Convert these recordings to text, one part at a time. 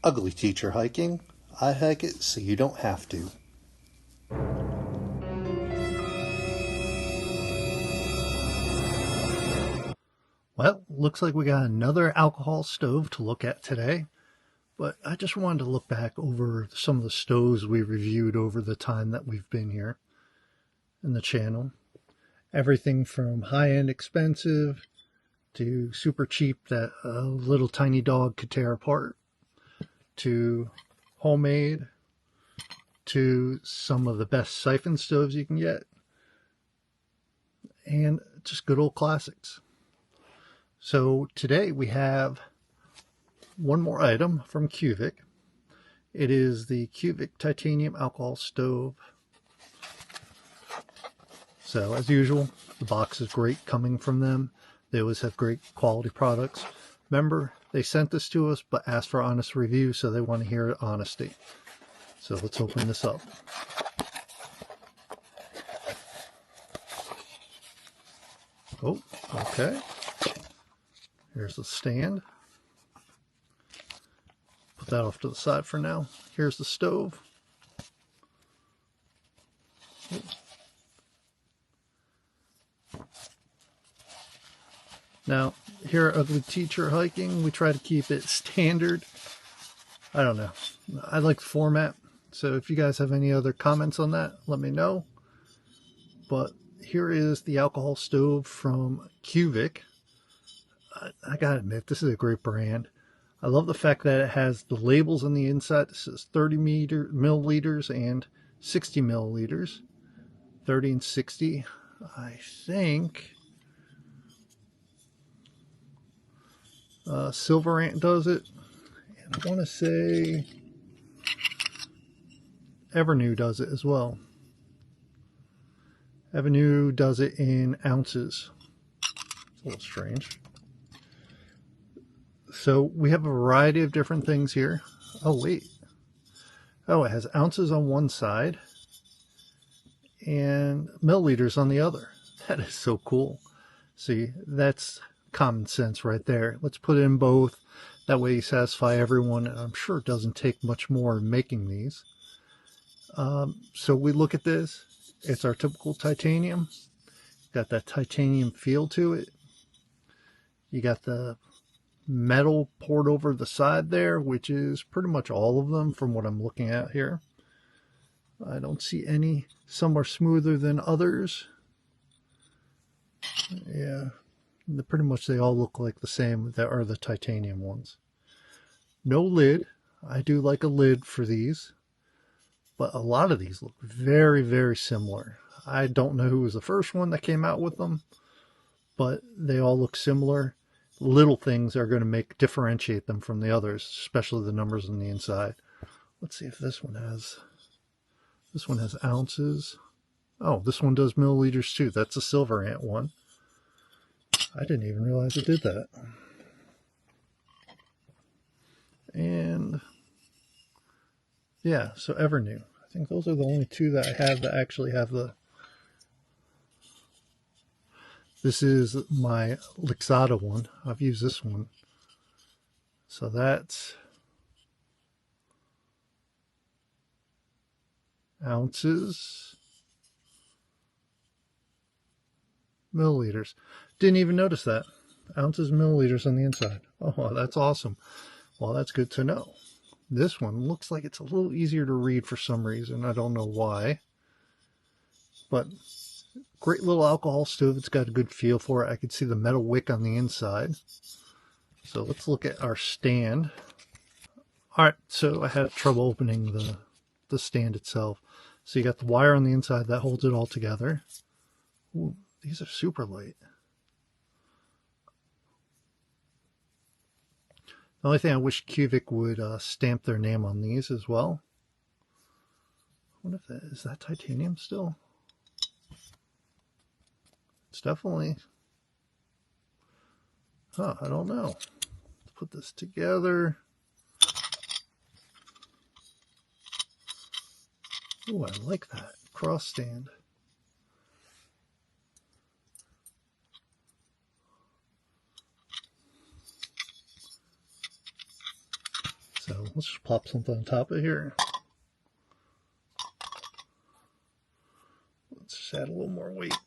Ugly.Teacher.Hiking. I hike it so you don't have to. Well, looks like we got another alcohol stove to look at today, but I just wanted to look back over some of the stoves we reviewed over the time that we've been here in the channel. Everything from high-end expensive to super cheap that a little tiny dog could tear apart, to homemade, to some of the best siphon stoves you can get, and just good old classics. So today we have one more item from Kuvik. It is the Kuvik Titanium Alcohol Stove. So as usual, the box is great coming from them. They always have great quality products. Remember, they sent this to us but asked for honest review, so they want to hear honesty. So let's open this up. Oh, okay. Here's the stand. Put that off to the side for now. Here's the stove. Now, here at Ugly.Teacher.Hiking, we try to keep it standard. I don't know. I like the format. So if you guys have any other comments on that, let me know. But here is the alcohol stove from Kuvik. I gotta admit, this is a great brand. I love the fact that it has the labels on the inside. This is 30 milliliters and 60 milliliters. 30 and 60. I think Silver Ant does it. And I want to say Evernew does it as well. Evernew does it in ounces. It's a little strange. So we have a variety of different things here. Oh, wait. Oh, it has ounces on one side and milliliters on the other. That is so cool. See, that's common sense right there. Let's put in both. That way you satisfy everyone. I'm sure it doesn't take much more making these. So we look at this. It's our typical titanium. Got that titanium feel to it. You got the metal poured over the side there, which is pretty much all of them from what I'm looking at here. I don't see any. Some are smoother than others. Yeah, pretty much they all look like the same. That are the titanium ones. No lid. I do like a lid for these, but a lot of these look very, very similar. I don't know who was the first one that came out with them, but they all look similar. Little things are going to differentiate them from the others, especially the numbers on the inside. Let's see if this one has ounces. Oh, this one does milliliters too. That's a Silver Ant one. I didn't even realize it did that. And yeah, so Evernew. I think those are the only two that I have that actually have the. This is my Lixada one. I've used this one. So that's ounces, milliliters. Didn't even notice that. Ounces, milliliters on the inside. Oh, that's awesome. Well, that's good to know. This one looks like it's a little easier to read for some reason. I don't know why. But great little alcohol stove. It's got a good feel for it. I can see the metal wick on the inside. So let's look at our stand. All right, so I had trouble opening the stand itself. So you got the wire on the inside that holds it all together. Ooh, these are super light. The only thing I wish Kuvik would stamp their name on these as well. I wonder if is that titanium still? It's definitely. Huh, I don't know. Let's put this together. Oh, I like that cross stand. So let's just plop something on top of here. Let's just add a little more weight.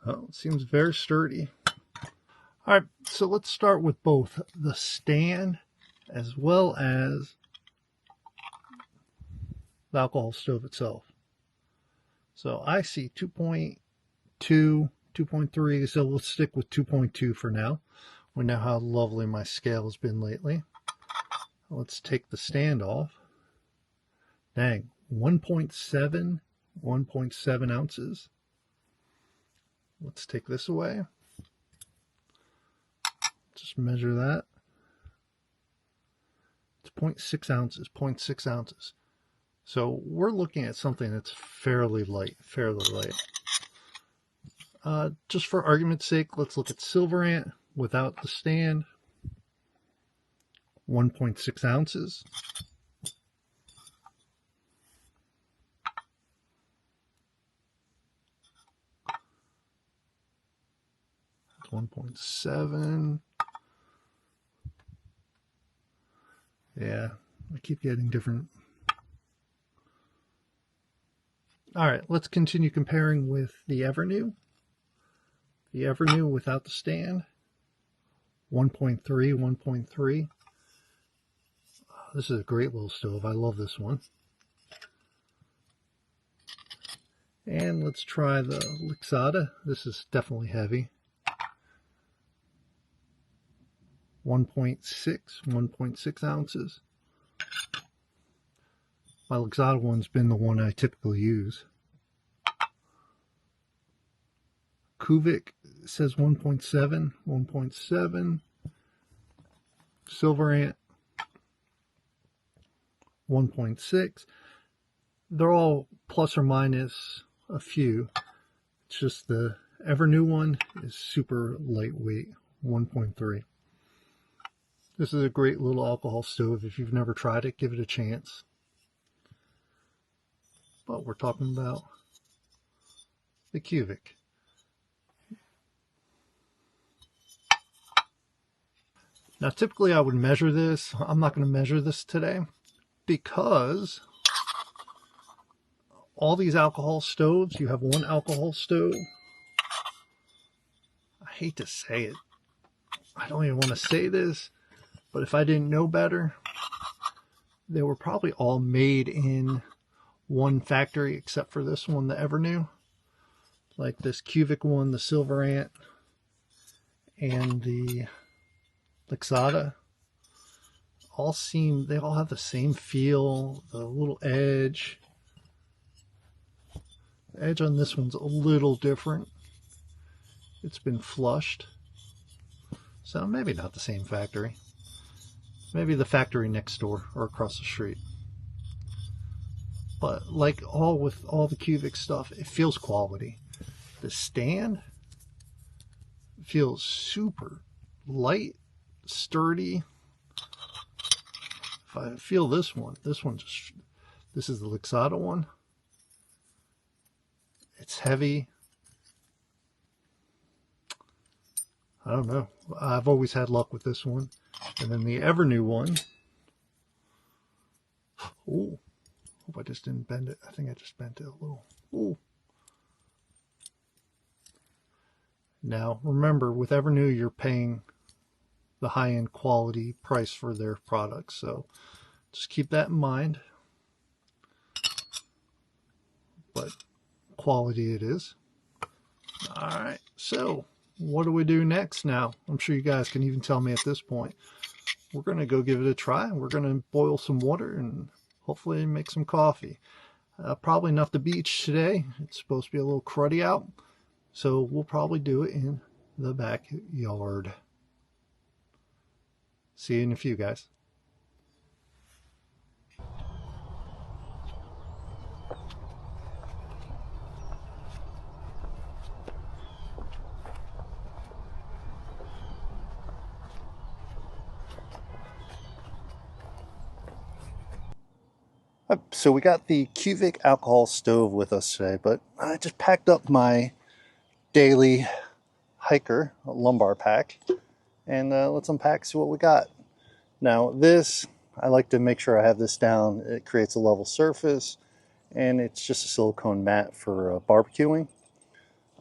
Oh, it seems very sturdy. All right, so let's start with both the stand as well as the alcohol stove itself. So I see 2.2, 2.3, so we'll stick with 2.2 for now. We know how lovely my scale has been lately. Let's take the stand off. Dang, 1.7 ounces. Let's take this away. Just measure that. It's 0.6 ounces, 0.6 ounces. So we're looking at something that's fairly light, just for argument's sake, let's look at Silver Ant without the stand. 1.6 ounces. 1.7. Yeah, I keep getting different. All right, let's continue comparing with the Evernew. The Evernew without the stand. 1.3, 1.3. This is a great little stove. I love this one. And let's try the Lixada. This is definitely heavy. 1.6 ounces. My Lixada one's been the one I typically use. Kuvik says 1.7, 1.7. Silver Ant 1.6. They're all plus or minus a few. It's just the Evernew one is super lightweight, 1.3. This is a great little alcohol stove. If you've never tried it, give it a chance. But we're talking about the Kuvik. Now, typically I would measure this. I'm not going to measure this today because all these alcohol stoves, you have one alcohol stove. I hate to say it. I don't even want to say this, but if I didn't know better, they were probably all made in one factory except for this one, the Evernew. Like this Kuvik one, the Silver Ant, and the Lixada. They all have the same feel, the little edge. The edge on this one's a little different. It's been flushed. So maybe not the same factory. Maybe the factory next door or across the street. But like with all the Kuvik stuff, it feels quality. The stand feels super light, sturdy. If I feel this is the Lixada one. It's heavy. I don't know. I've always had luck with this one. And then the Evernew one. Oh, hope I just didn't bend it. I think I just bent it a little. Oh. Now, remember, with Evernew, you're paying the high-end quality price for their products. So just keep that in mind. But quality it is. All right, so what do we do next now? I'm sure you guys can even tell me at this point. We're going to go give it a try. We're going to boil some water and hopefully make some coffee. Probably not the beach today. It's supposed to be a little cruddy out. So we'll probably do it in the backyard. See you in a few, guys. So we got the Kuvik alcohol stove with us today, but I just packed up my daily hiker lumbar pack, and let's unpack, see what we got. Now this, I like to make sure I have this down. It creates a level surface, and it's just a silicone mat for barbecuing.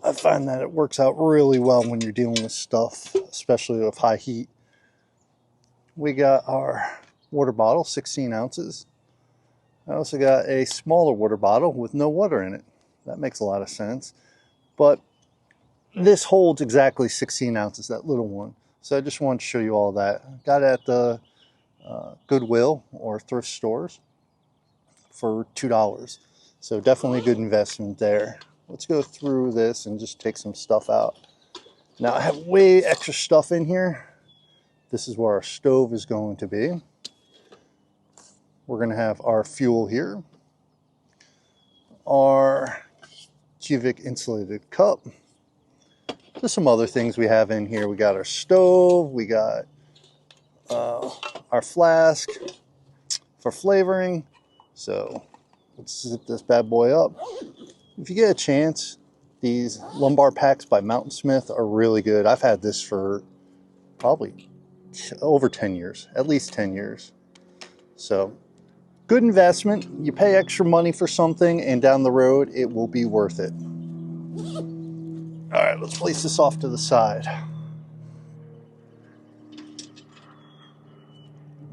I find that it works out really well when you're dealing with stuff, especially with high heat. We got our water bottle, 16 ounces. I also got a smaller water bottle with no water in it. That makes a lot of sense. But this holds exactly 16 ounces, that little one. So I just wanted to show you all that. Got it at the Goodwill or thrift stores for $2. So definitely a good investment there. Let's go through this and just take some stuff out. Now I have way extra stuff in here. This is where our stove is going to be. We're going to have our fuel here, our Kuvik insulated cup. Just some other things we have in here. We got our stove, we got our flask for flavoring. So let's zip this bad boy up. If you get a chance, these lumbar packs by Mountain Smith are really good. I've had this for probably over 10 years, at least 10 years. So good investment. You pay extra money for something, and down the road, it will be worth it. All right, let's place this off to the side.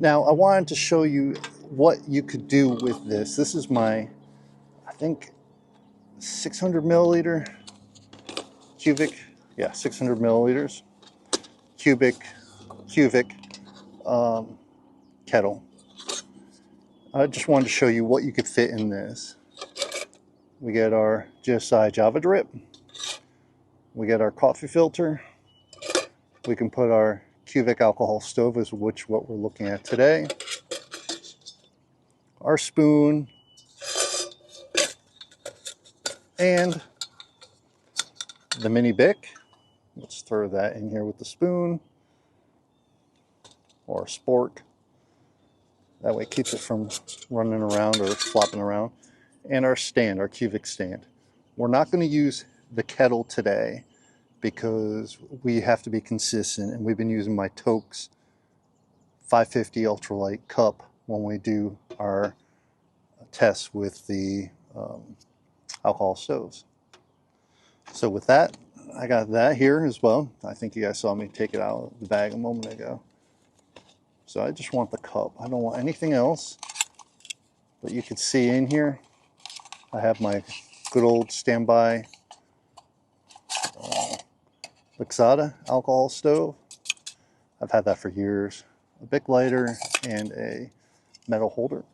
Now, I wanted to show you what you could do with this. This is my, I think, 600 milliliter Kuvik. Yeah, 600 milliliters Kuvik kettle. I just wanted to show you what you could fit in this. We get our GSI Java drip. We get our coffee filter. We can put our Kuvik alcohol stove, is what we're looking at today. Our spoon. And the mini Bic. Let's throw that in here with the spoon. Or a spork. That way it keeps it from running around or flopping around. And our stand, our Kuvik stand. We're not going to use the kettle today because we have to be consistent, and we've been using my Tokes 550 ultralight cup when we do our tests with the alcohol stoves. So with that, I got that here as well. I think you guys saw me take it out of the bag a moment ago. So I just want the cup. I don't want anything else. But you can see in here, I have my good old standby Flissa alcohol stove. I've had that for years. A Bic lighter and a metal holder.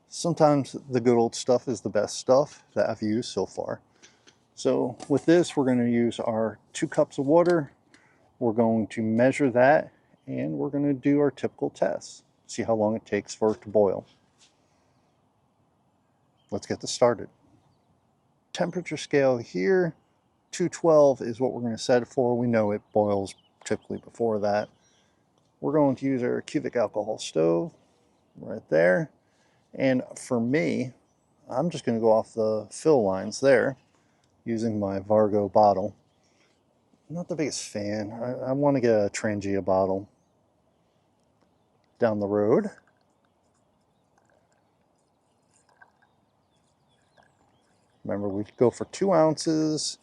Sometimes the good old stuff is the best stuff that I've used so far. So with this, we're going to use our 2 cups of water. We're going to measure that, and we're going to do our typical tests. See how long it takes for it to boil. Let's get this started. Temperature scale here, 212 is what we're going to set it for. We know it boils typically before that. We're going to use our Kuvik alcohol stove right there. And for me, I'm just going to go off the fill lines there using my Vargo bottle. I'm not the biggest fan. I want to get a Trangia bottle down the road. Remember, we go for 2 ounces.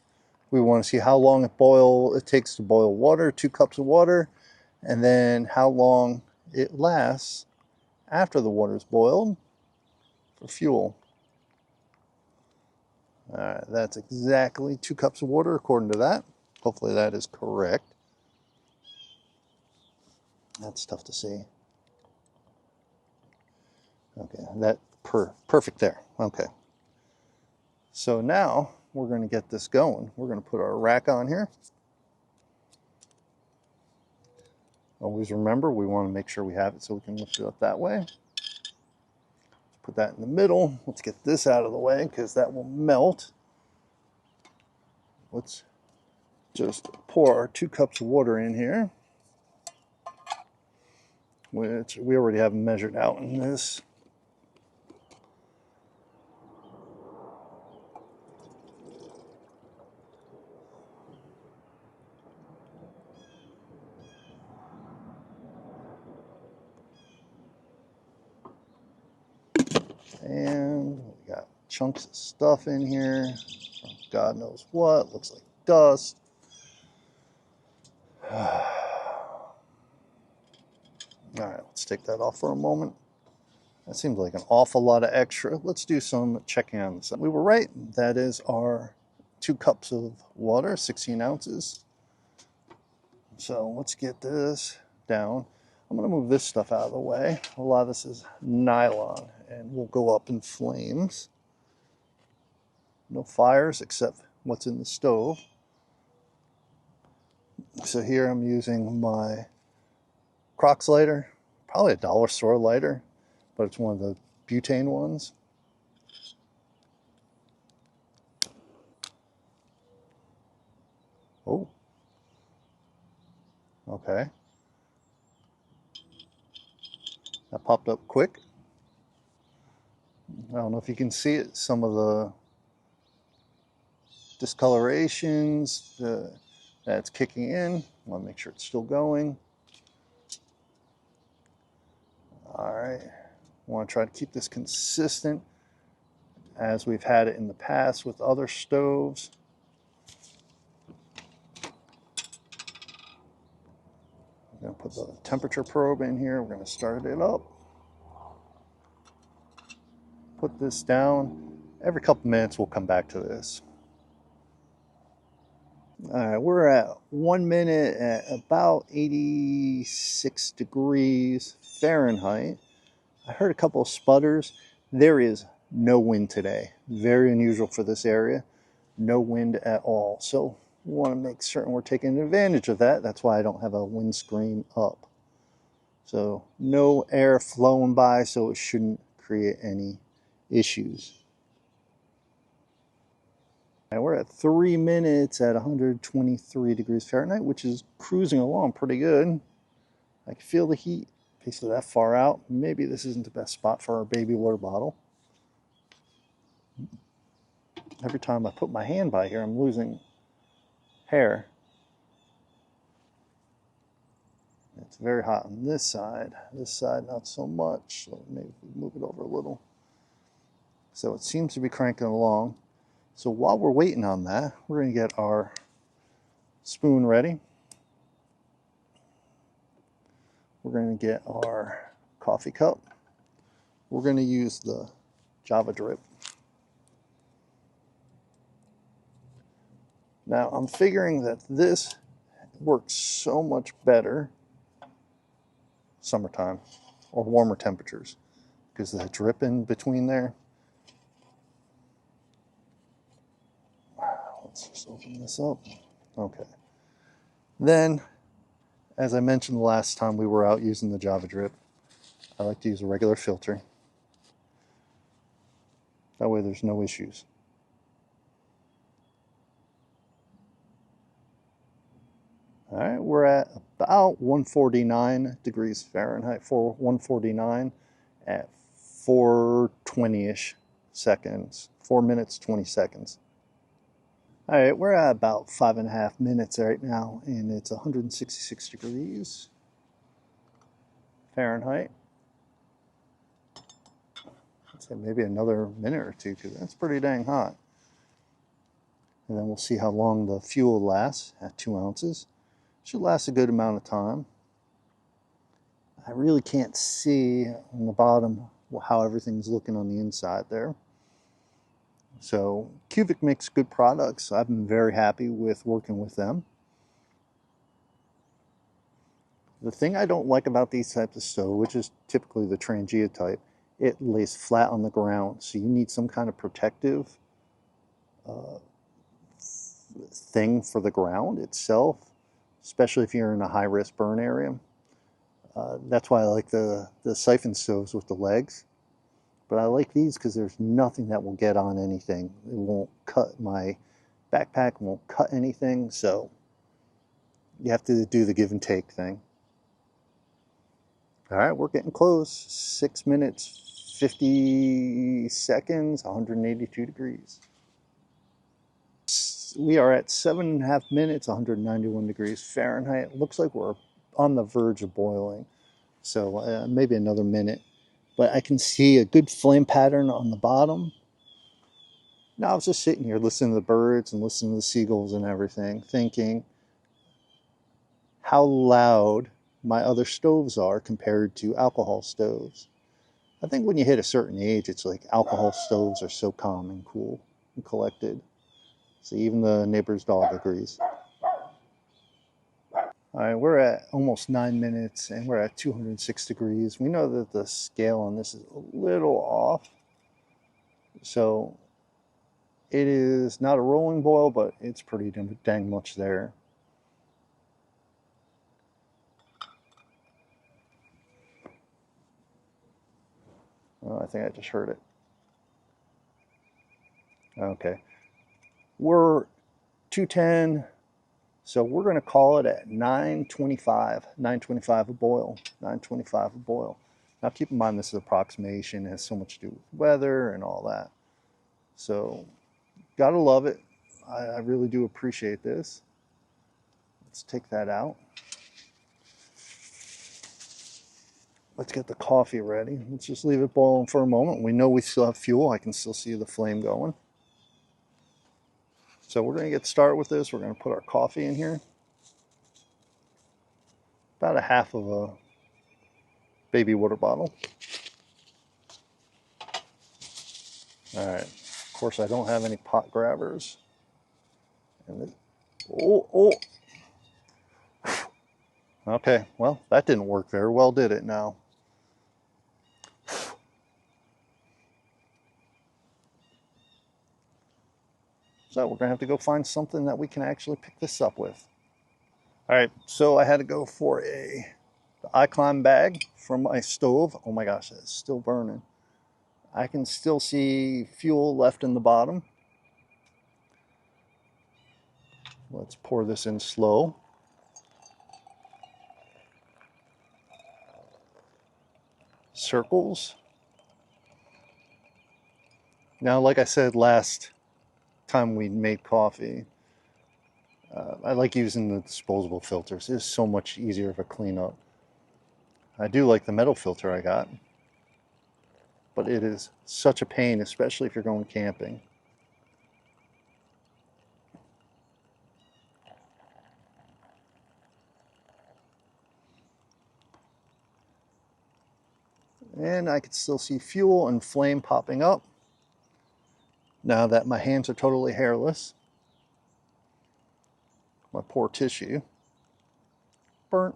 We want to see how long it takes to boil water, 2 cups of water, and then how long it lasts after the water is boiled for fuel. All right, that's exactly 2 cups of water according to that. Hopefully that is correct. That's tough to see. Okay, that perfect there. Okay. So now we're going to get this going. We're going to put our rack on here. Always remember, we want to make sure we have it so we can lift it up that way. Put that in the middle. Let's get this out of the way because that will melt. Let's just pour our 2 cups of water in here, which we already have measured out in this. And we got chunks of stuff in here. God knows what. Looks like dust. All right, let's take that off for a moment. That seems like an awful lot of extra. Let's do some checking on this. We were right. That is our 2 cups of water, 16 ounces. So let's get this down. I'm going to move this stuff out of the way. A lot of this is nylon and will go up in flames. No fires except what's in the stove. So here I'm using my Crocs lighter, probably a dollar store lighter, but it's one of the butane ones. Oh, okay. That popped up quick. I don't know if you can see it, some of the discolorations that's kicking in. I want to make sure it's still going. All right, I want to try to keep this consistent as we've had it in the past with other stoves. I'm going to put the temperature probe in here. We're going to start it up. Put this down. Every couple minutes we'll come back to this. All right, we're at 1 minute at about 86 degrees Fahrenheit. I heard a couple of sputters. There is no wind today. Very unusual for this area. No wind at all. So we want to make certain we're taking advantage of that. That's why I don't have a windscreen up. So no air flowing by, so it shouldn't create any issues. And we're at 3 minutes at 123 degrees Fahrenheit, which is cruising along pretty good. I can feel the heat. Basically that far out. Maybe this isn't the best spot for our baby water bottle. Every time I put my hand by here, I'm losing hair. It's very hot on this side. This side, not so much. So maybe move it over a little. So it seems to be cranking along. So while we're waiting on that, we're going to get our spoon ready. We're going to get our coffee cup. We're going to use the Java drip. Now I'm figuring that this works so much better summertime or warmer temperatures because the drip in between there. Let's just open this up. Okay. Then, as I mentioned the last time we were out using the Java drip, I like to use a regular filter. That way there's no issues. All right, we're at about 149 degrees Fahrenheit, 149 at 4:20-ish seconds, 4 minutes, 20 seconds. All right, we're at about 5.5 minutes right now, and it's 166 degrees Fahrenheit. I'd say maybe another minute or two, because that's pretty dang hot. And then we'll see how long the fuel lasts at 2 ounces. Should last a good amount of time. I really can't see on the bottom how everything's looking on the inside there. So Kuvik makes good products. I've been very happy with working with them. The thing I don't like about these types of stove, which is typically the Trangia type, it lays flat on the ground. So you need some kind of protective thing for the ground itself, especially if you're in a high-risk burn area. That's why I like the siphon stoves with the legs. But I like these because there's nothing that will get on anything. It won't cut my backpack, won't cut anything. So you have to do the give and take thing. All right, we're getting close. 6 minutes, 50 seconds, 182 degrees. We are at 7.5 minutes, 191 degrees Fahrenheit. It looks like we're on the verge of boiling. So maybe another minute but I can see a good flame pattern on the bottom. Now I was just sitting here listening to the birds and listening to the seagulls and everything, thinking how loud my other stoves are compared to alcohol stoves. I think when you hit a certain age, it's like alcohol stoves are so calm and cool and collected. So even the neighbor's dog agrees. All right, we're at almost 9 minutes and we're at 206 degrees. We know that the scale on this is a little off. So it is not a rolling boil, but it's pretty dang much there. Oh, I think I just heard it. Okay. We're 210, so we're going to call it at 925. 925 a boil. 925 a boil. Now keep in mind this is approximation. It has so much to do with weather and all that. So, gotta love it. I really do appreciate this. Let's take that out. Let's get the coffee ready. Let's just leave it boiling for a moment. We know we still have fuel. I can still see the flame going. So we're going to get started with this. We're going to put our coffee in here. About a half of a baby water bottle. All right. Of course, I don't have any pot grabbers. And this, oh. Okay, well, that didn't work very well, did it now? So we're going to have to go find something that we can actually pick this up with. All right, so I had to go for the icon bag from my stove. Oh my gosh, it's still burning. I can still see fuel left in the bottom. Let's pour this in slow. Circles. Now, like I said last time we made coffee, I like using the disposable filters. It's so much easier of a cleanup. I do like the metal filter I got, but it is such a pain, especially if you're going camping. And I can still see fuel and flame popping up now that my hands are totally hairless. My poor tissue burnt.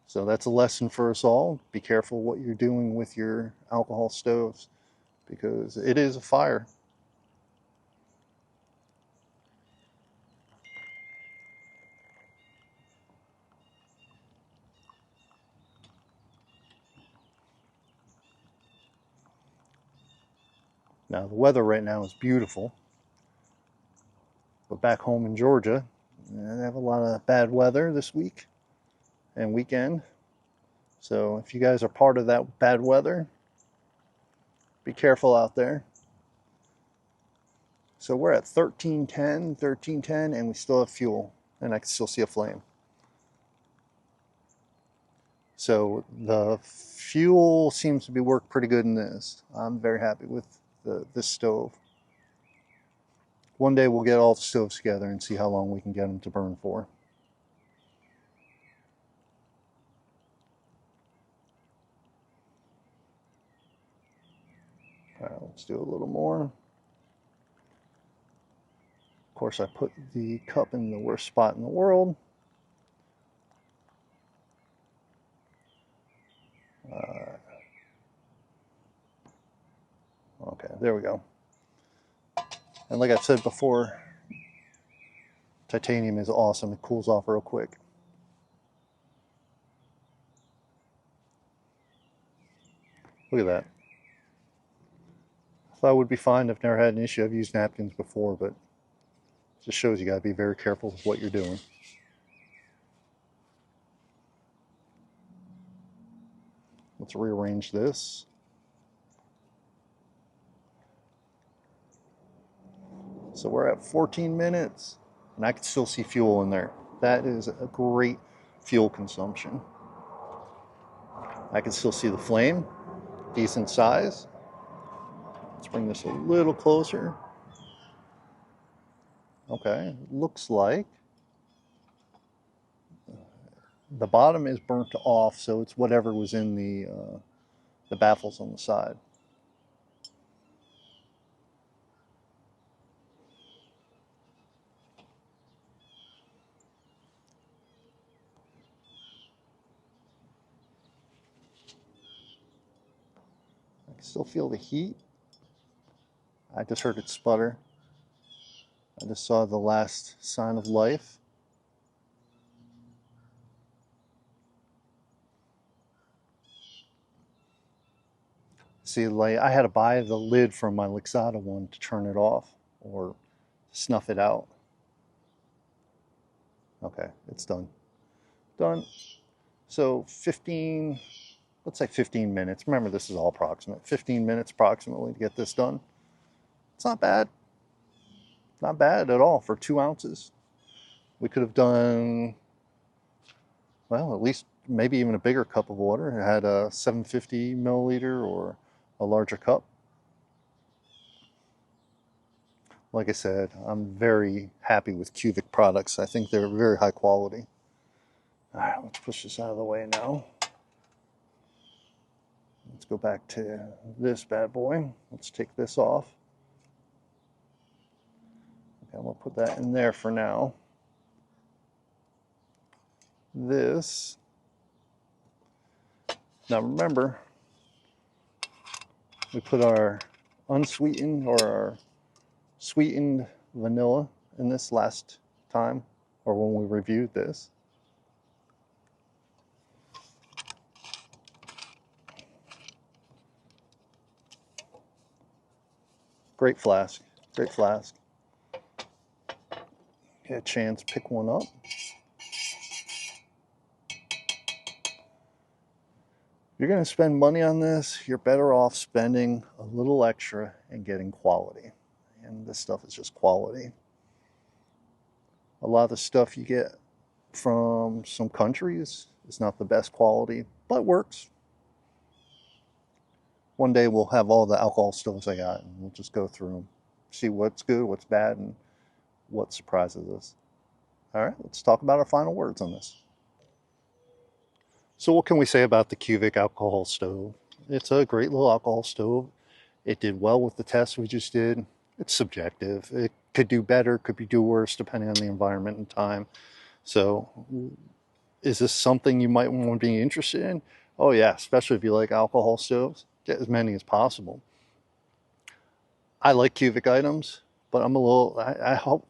So that's a lesson for us all. Be careful what you're doing with your alcohol stoves because it is a fire. Now the weather right now is beautiful, but back home in Georgia, they have a lot of bad weather this week and weekend. So if you guys are part of that bad weather, be careful out there. So we're at 1310, and we still have fuel, and I can still see a flame. So the fuel seems to be working pretty good in this. I'm very happy with this stove. One day we'll get all the stoves together and see how long we can get them to burn for. All right, let's do a little more. Of course, I put the cup in the worst spot in the world. Okay, there we go. And like I've said before, titanium is awesome. It cools off real quick. Look at that. I thought it would be fine. I've never had an issue. I've used napkins before, but it just shows you got to be very careful with what you're doing. Let's rearrange this. So we're at 14 minutes, and I can still see fuel in there. That is a great fuel consumption. I can still see the flame. decent size. Let's bring this a little closer. Okay, looks like the bottom is burnt off, so it's whatever was in the baffles on the side. I can still feel the heat. I just heard it sputter. I just saw the last sign of life. See, like I had to buy the lid from my Luxada one to turn it off or snuff it out. Okay, it's done. Done. So 15, let's say 15 minutes. Remember, this is all approximate. 15 minutes approximately to get this done. It's not bad. Not bad at all for 2 ounces. We could have done, well, at least maybe even a bigger cup of water. It had a 750 milliliter or a larger cup. Like I said, I'm very happy with Kuvik products. I think they're very high quality. All right, let's push this out of the way now. Let's go back to this bad boy. Let's take this off. Okay, I'm gonna put that in there for now. This, now remember, we put our unsweetened or our sweetened vanilla in this last time, or when we reviewed this. Great flask, great flask. Get a chance, pick one up. You're going to spend money on this, you're better off spending a little extra and getting quality. And this stuff is just quality. A lot of the stuff you get from some countries is not the best quality, but works. One day we'll have all the alcohol stoves I got, and we'll just go through them, see what's good, what's bad, and what surprises us. All right, let's talk about our final words on this. So what can we say about the Kuvik alcohol stove? It's a great little alcohol stove. It did well with the test we just did. It's subjective. It could do better, could do worse, depending on the environment and time. So is this something you might want to be interested in? Oh yeah, especially if you like alcohol stoves. Get as many as possible. I like Kuvik items, but I'm a little,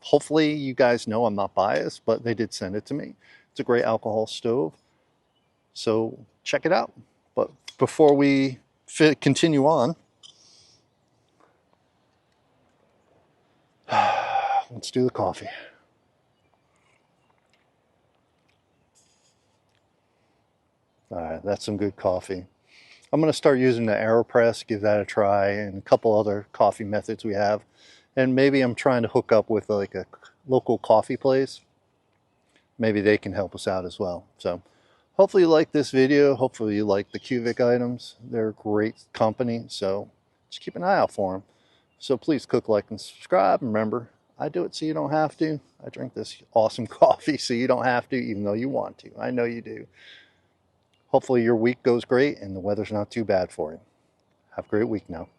hopefully you guys know I'm not biased, but they did send it to me. It's a great alcohol stove. So check it out. But before we continue on, let's do the coffee. All right, that's some good coffee. I'm going to start using the AeroPress, give that a try, and a couple other coffee methods we have. And maybe I'm trying to hook up with like a local coffee place. Maybe they can help us out as well. So hopefully you like this video. Hopefully you like the Kuvik items. They're a great company, so just keep an eye out for them. So please cook, like, and subscribe. Remember, I do it so you don't have to. I drink this awesome coffee so you don't have to, even though you want to. I know you do. Hopefully your week goes great and the weather's not too bad for you. Have a great week now.